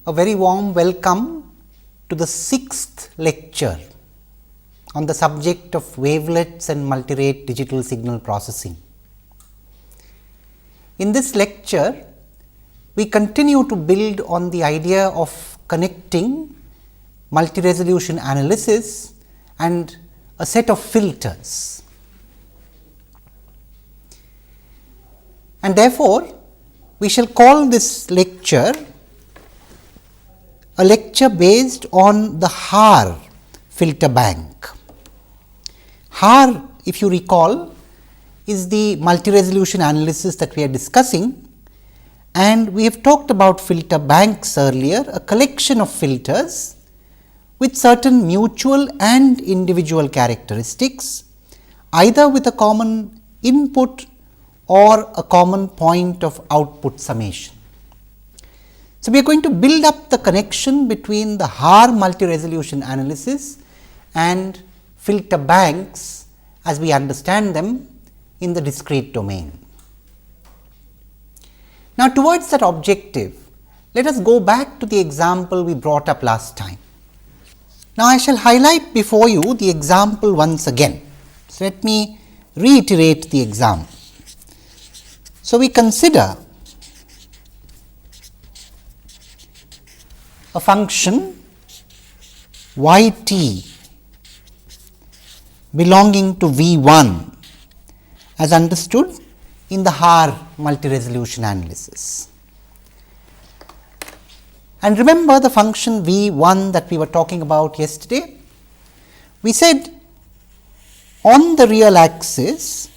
A very warm welcome to the 6th lecture on the subject of wavelets and multirate digital signal processing. In this lecture, we continue to build on the idea of connecting multi-resolution analysis and a set of filters. And therefore, we shall call this lecture a lecture based on the Haar filter bank. Haar, if you recall, is the multi-resolution analysis that we are discussing, and we have talked about filter banks earlier, a collection of filters with certain mutual and individual characteristics, either with a common input or a common point of output summation. So, we are going to build up the connection between the Haar multi-resolution analysis and filter banks as we understand them in the discrete domain. Now, towards that objective, let us go back to the example we brought up last time. Now, I shall highlight before you the example once again. So, let me reiterate the example. So, we consider a function y t belonging to V1 as understood in the Haar multi-resolution analysis. And remember the function V1 that we were talking about yesterday? We said on the real axis,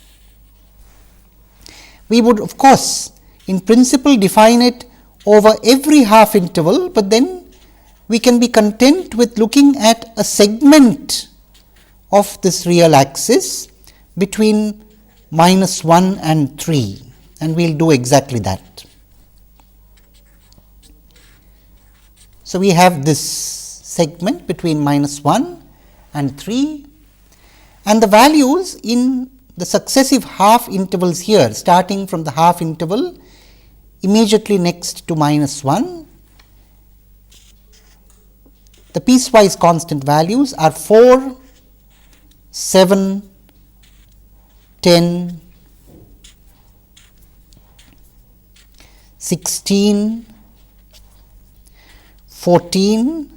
we would of course in principle define it over every half interval, but then we can be content with looking at a segment of this real axis between -1 and 3, and we will do exactly that. So, we have this segment between -1 and 3, and the values in the successive half intervals here, starting from the half interval immediately next to -1, the piecewise constant values are 4, 7, 10, 16, 14,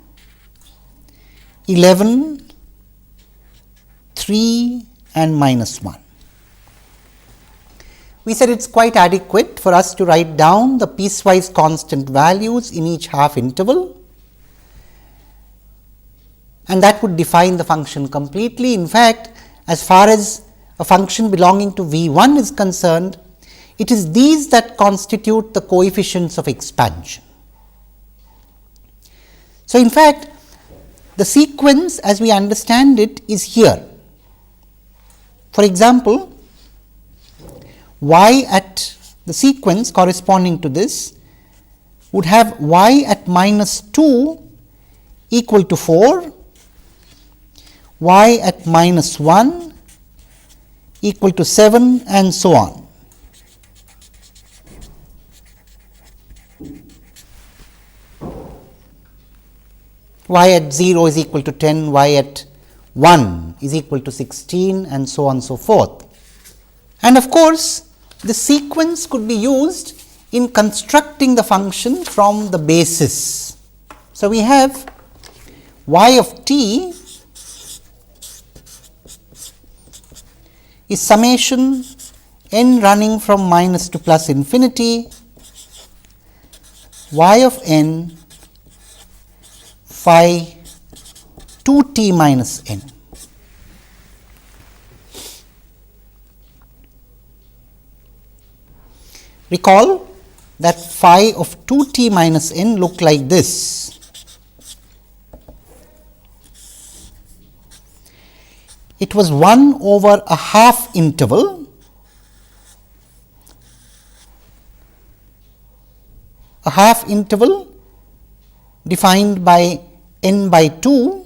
11, 3 and -1. We said it is quite adequate for us to write down the piecewise constant values in each half interval, and that would define the function completely. In fact, as far as a function belonging to V1 is concerned, it is these that constitute the coefficients of expansion. So, in fact, the sequence as we understand it is here. For example, y at the sequence corresponding to this would have y at -2 equal to 4, y at -1 equal to 7 and so on. Y at 0 is equal to 10, y at 1 is equal to 16 and so on and so forth. And of course, the sequence could be used in constructing the function from the basis. So, we have y of t is summation n running from minus to plus infinity y of n phi 2t minus n. Recall that phi of 2t minus n look like this. It was 1 over a half interval, defined by n by 2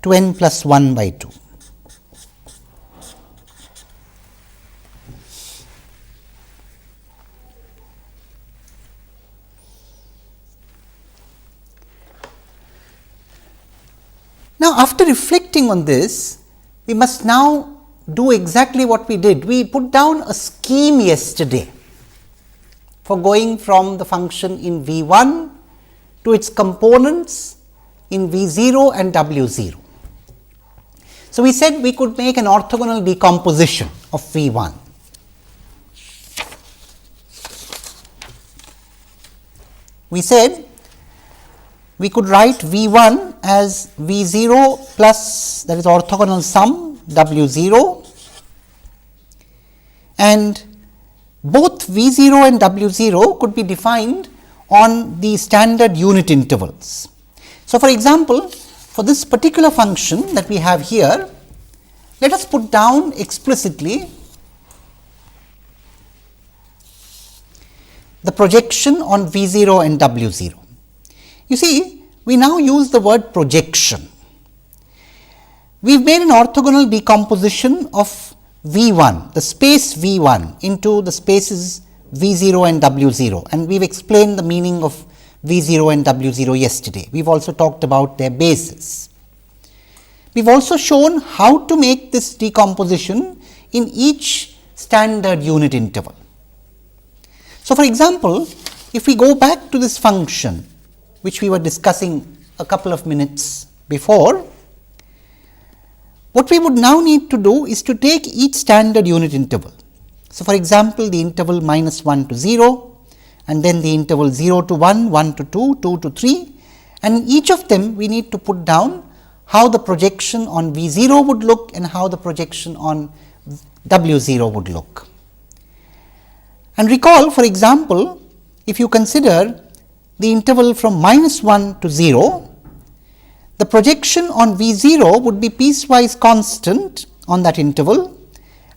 to n plus 1 by 2. after reflecting on this, we must now do exactly what we did. We put down a scheme yesterday for going from the function in V 1 to its components in V 0 and W 0. So, we said we could make an orthogonal decomposition of V 1. We said we could write V 1 as V 0 plus, that is orthogonal sum W 0, and both V 0 and W 0 could be defined on the standard unit intervals. So, for example, for this particular function that we have here, let us put down explicitly the projection on V 0 and W 0. You see, we now use the word projection. We have made an orthogonal decomposition of V 1, the space V 1 into the spaces V 0 and W 0, and we have explained the meaning of V 0 and W 0 yesterday. We have also talked about their bases. We have also shown how to make this decomposition in each standard unit interval. So, for example, if we go back to this function which we were discussing a couple of minutes before, what we would now need to do is to take each standard unit interval. So, for example, the interval minus 1 to 0, and then the interval 0 to 1, 1 to 2, 2 to 3, and in each of them we need to put down how the projection on V 0 would look and how the projection on W 0 would look. And recall, for example, if you consider the interval from minus 1 to 0, the projection on V 0 would be piecewise constant on that interval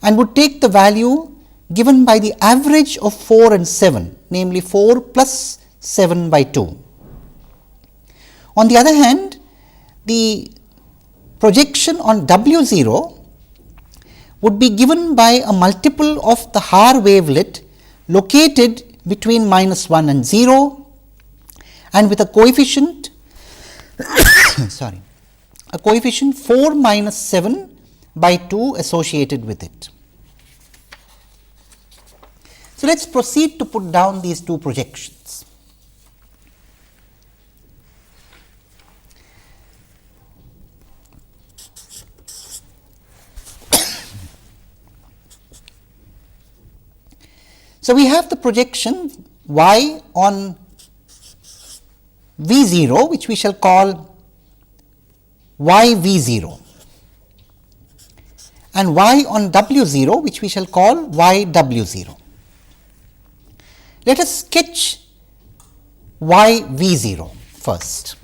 and would take the value given by the average of 4 and 7, namely 4 plus 7 by 2. On the other hand, the projection on W 0 would be given by a multiple of the Haar wavelet located between minus 1 and 0, and with a coefficient a coefficient 4 minus 7 by 2 associated with it. So, let us proceed to put down these two projections. So, we have the projection y on V 0, which we shall call y V 0, and y on W 0, which we shall call y W 0. Let us sketch y V 0 first.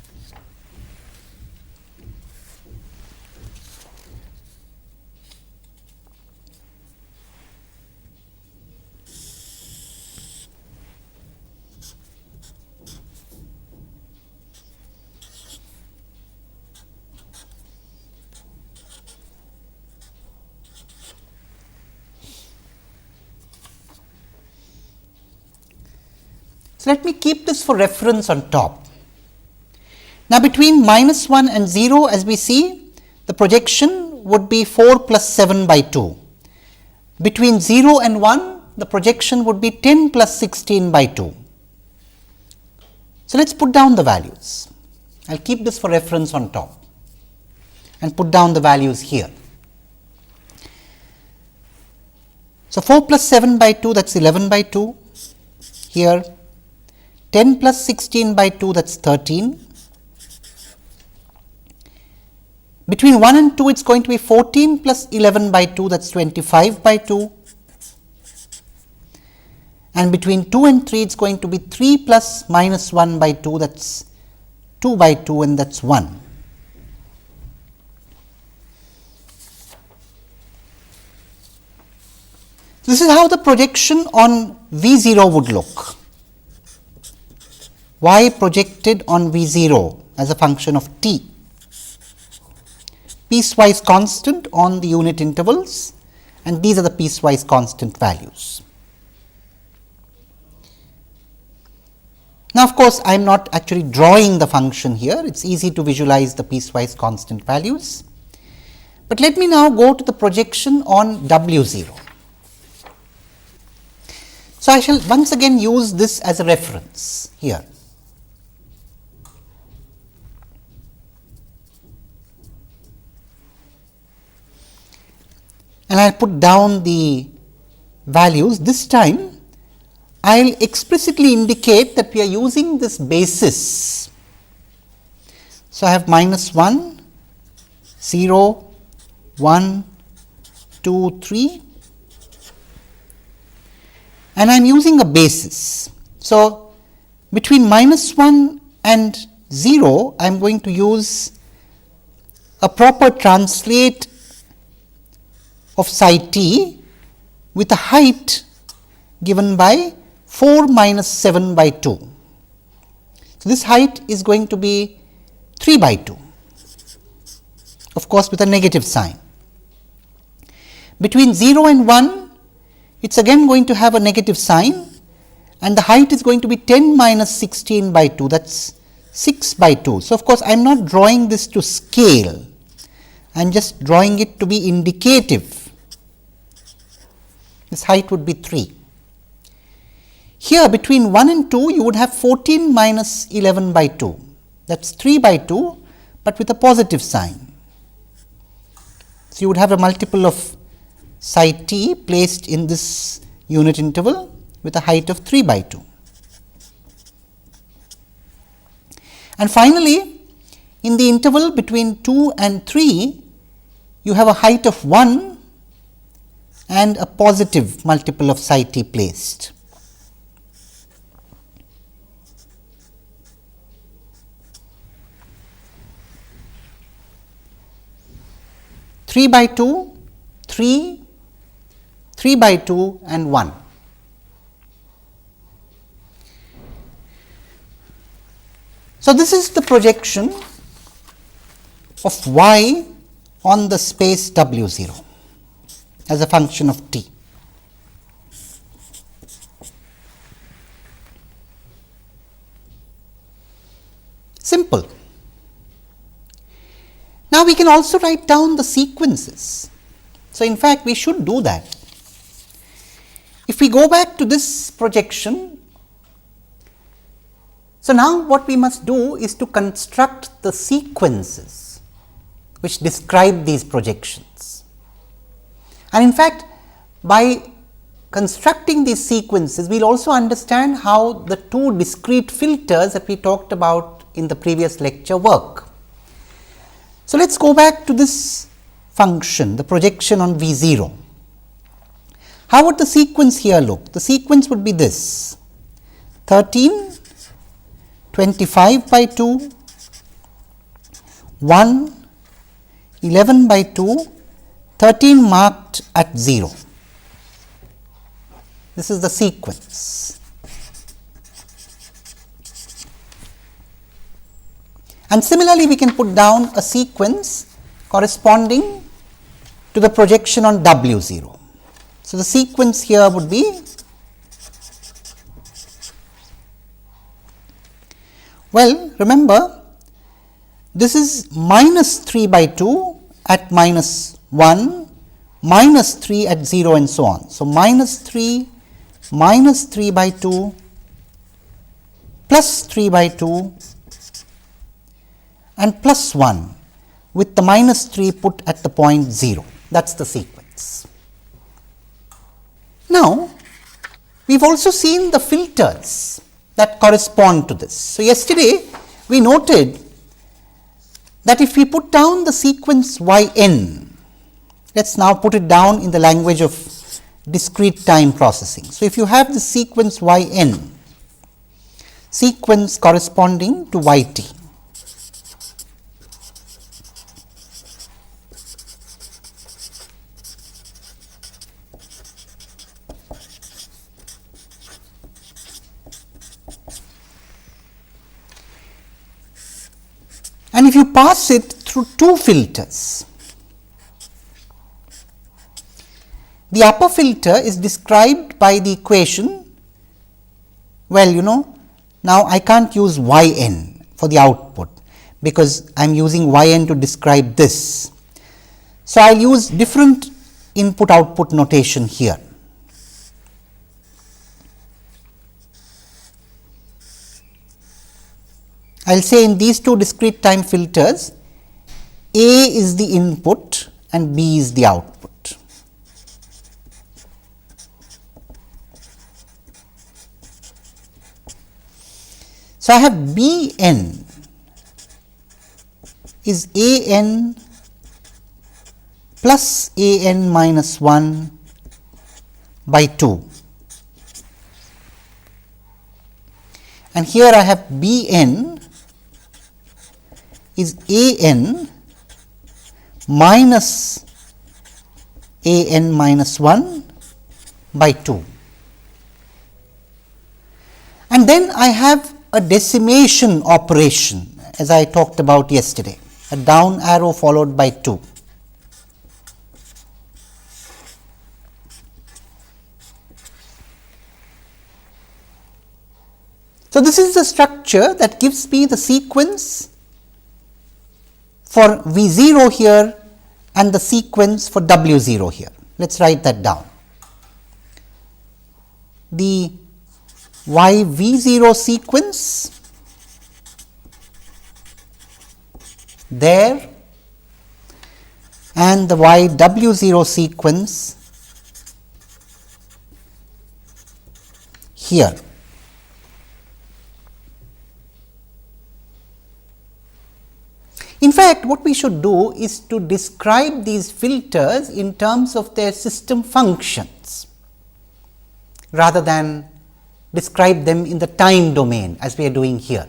So, let me keep this for reference on top. Now, between minus 1 and 0, as we see, the projection would be 4 plus 7 by 2. Between 0 and 1, the projection would be 10 plus 16 by 2. So, let us put down the values. I will keep this for reference on top and put down the values here. So, 4 plus 7 by 2, that is 11 by 2 here. 10 plus 16 by 2, that is 13. Between 1 and 2, it is going to be 14 plus 11 by 2, that is 25 by 2. And between 2 and 3, it is going to be 3 plus minus 1 by 2, that is 2 by 2, and that is 1. This is how the projection on V 0 would look. Y projected on V 0 as a function of t, piecewise constant on the unit intervals, and these are the piecewise constant values. Now, of course, I am not actually drawing the function here, it is easy to visualize the piecewise constant values. But let me now go to the projection on W 0. So, I shall once again use this as a reference here. And I will put down the values. This time I will explicitly indicate that we are using this basis. So, I have minus 1, 0, 1, 2, 3 and I am using a basis. So, between minus 1 and 0 I am going to use a proper translate of psi t with a height given by 4 minus 7 by 2. So, this height is going to be 3 by 2, of course, with a negative sign. Between 0 and 1, it is again going to have a negative sign and the height is going to be 10 minus 16 by 2, that is 6 by 2. So, of course, I am not drawing this to scale, I am just drawing it to be indicative. This height would be 3. Here between 1 and 2 you would have 14 minus 11 by 2, that is 3 by 2, but with a positive sign. So, you would have a multiple of psi t placed in this unit interval with a height of 3 by 2. And finally, in the interval between 2 and 3 you have a height of 1 and a positive multiple of psi t placed. 3 by 2, 3, 3 by 2 and 1. So, this is the projection of y on the space W 0 as a function of t. Simple. Now, we can also write down the sequences. So, in fact, we should do that. If we go back to this projection, so now what we must do is to construct the sequences which describe these projections. And in fact, by constructing these sequences, we will also understand how the two discrete filters that we talked about in the previous lecture work. So, let us go back to this function, the projection on V 0. How would the sequence here look? The sequence would be this: 13, 25 by 2, 1, 11 by 2, 13 marked at 0. This is the sequence. And similarly, we can put down a sequence corresponding to the projection on W 0. So, the sequence here would be, well, remember this is minus 3 by 2 at minus 1, minus 3 at 0 and so on. So, minus 3 by 2, plus 3 by 2 and plus 1 with the minus 3 put at the point 0, that is the sequence. Now, we have also seen the filters that correspond to this. So, yesterday we noted that if we put down the sequence y n, let us now put it down in the language of discrete time processing. So, if you have the sequence y n, sequence corresponding to y t, and if you pass it through two filters, the upper filter is described by the equation, well, Now, I can't use y n for the output, because I am using y n to describe this. So, I will use different input output notation here. I will say in these two discrete time filters, A is the input and B is the output. So, I have B n is A n plus A n minus 1 by 2, and here I have B n is A n minus A n minus 1 by 2, and then I have a decimation operation, as I talked about yesterday, a down arrow followed by 2. So, this is the structure that gives me the sequence for V 0 here and the sequence for W 0 here. Let us write that down. The Y V 0 sequence there and the Y W 0 sequence here. In fact, what we should do is to describe these filters in terms of their system functions, rather than describe them in the time domain as we are doing here.